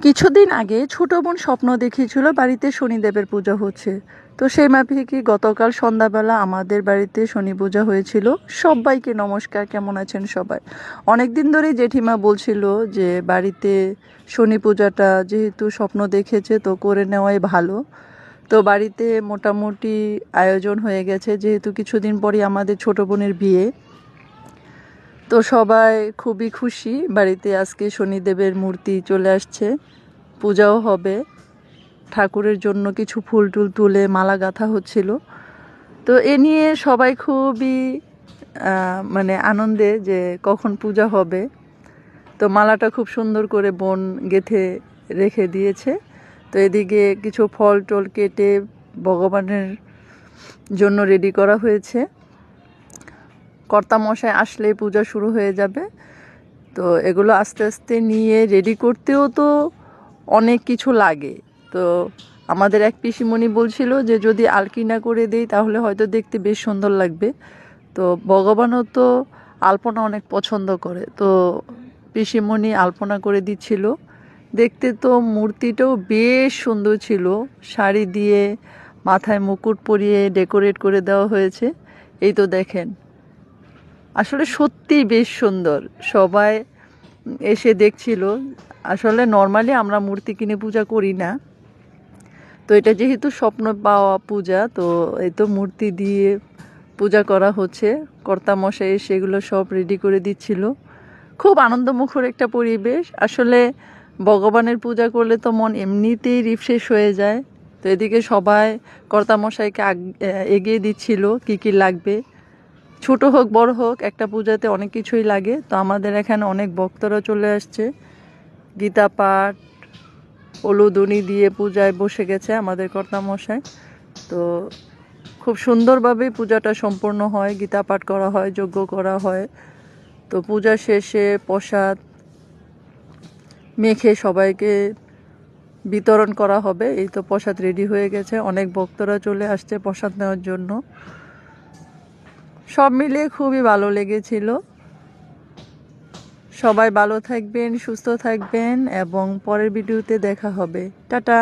কিছুদিন আগে ছোট বোন স্বপ্ন দেখিয়েছিল বাড়িতে শনিদেবের পূজা হচ্ছে। তো সেই মাফিকে গতকাল সন্ধ্যাবেলা আমাদের বাড়িতে শনি পূজা হয়েছিল। সবাইকে নমস্কার, কেমন আছেন সবাই? অনেক দিন ধরেই জেঠিমা বলছিল যে বাড়িতে শনি পূজাটা যেহেতু স্বপ্ন দেখেছে তো করে নেওয়াই ভালো। তো বাড়িতে মোটামুটি আয়োজন হয়ে গেছে, যেহেতু কিছুদিন পরই আমাদের ছোট বোনের বিয়ে। তো সবাই খুবই খুশি, বাড়িতে আজকে শনিদেবের মূর্তি চলে আসছে, পূজাও হবে। ঠাকুরের জন্য কিছু ফুল টুল তুলে মালা গাঁথা হচ্ছিল। তো এ নিয়ে সবাই খুবই মানে আনন্দে যে কখন পূজা হবে। তো মালাটা খুব সুন্দর করে বোন গেঁথে রেখে দিয়েছে। তো এদিকে কিছু ফল টল কেটে ভগবানের জন্য রেডি করা হয়েছে। কর্তামশাই আসলে পূজা শুরু হয়ে যাবে। তো এগুলো আস্তে আস্তে নিয়ে রেডি করতেও তো অনেক কিছু লাগে। তো আমাদের এক পিসিমণি বলছিল যে যদি আলকিনা করে দেই তাহলে হয়তো দেখতে বেশ সুন্দর লাগবে। তো ভগবানও তো আলপনা অনেক পছন্দ করে, তো পিসিমণি আলপনা করে দিচ্ছিল। দেখতে তো মূর্তিটাও বেশ সুন্দর ছিল, শাড়ি দিয়ে মাথায় মুকুট পরিয়ে ডেকোরেট করে দেওয়া হয়েছে। এই তো দেখেন, আসলে সত্যিই বেশ সুন্দর। সবাই এসে দেখছিল। আসলে নর্মালি আমরা মূর্তি কিনে পূজা করি না, তো এটা যেহেতু স্বপ্ন পাওয়া পূজা, তো এই তো মূর্তি দিয়ে পূজা করা হচ্ছে। কর্তামশাই সেগুলো সব রেডি করে দিচ্ছিল। খুব আনন্দমুখর একটা পরিবেশ। আসলে ভগবানের পূজা করলে তো মন এমনিতেই রিফ্রেশ হয়ে যায়। তো এদিকে সবাই কর্তামশাইকে এগিয়ে দিচ্ছিল কি কি লাগবে। ছোট হোক বড় হোক, একটা পূজাতে অনেক কিছুই লাগে। তো আমাদের এখানে অনেক ভক্তরা চলে আসছে। গীতা পাঠ উলুধ্বনি দিয়ে পূজায় বসে গেছে আমাদের কর্তামশাই। তো খুব সুন্দরভাবে পূজাটা সম্পূর্ণ হয়, গীতা পাঠ করা হয়, যজ্ঞ করা হয়। তো পূজা শেষে প্রসাদ মেখে সবাইকে বিতরণ করা হবে। এই তো প্রসাদ রেডি হয়ে গেছে, অনেক ভক্তরা চলে আসছে প্রসাদ নেওয়ার জন্য। সব মিলিয়ে খুবই ভালো লেগেছিল। সবাই ভালো থাকবেন, সুস্থ থাকবেন এবং পরের ভিডিওতে দেখা হবে। টাটা।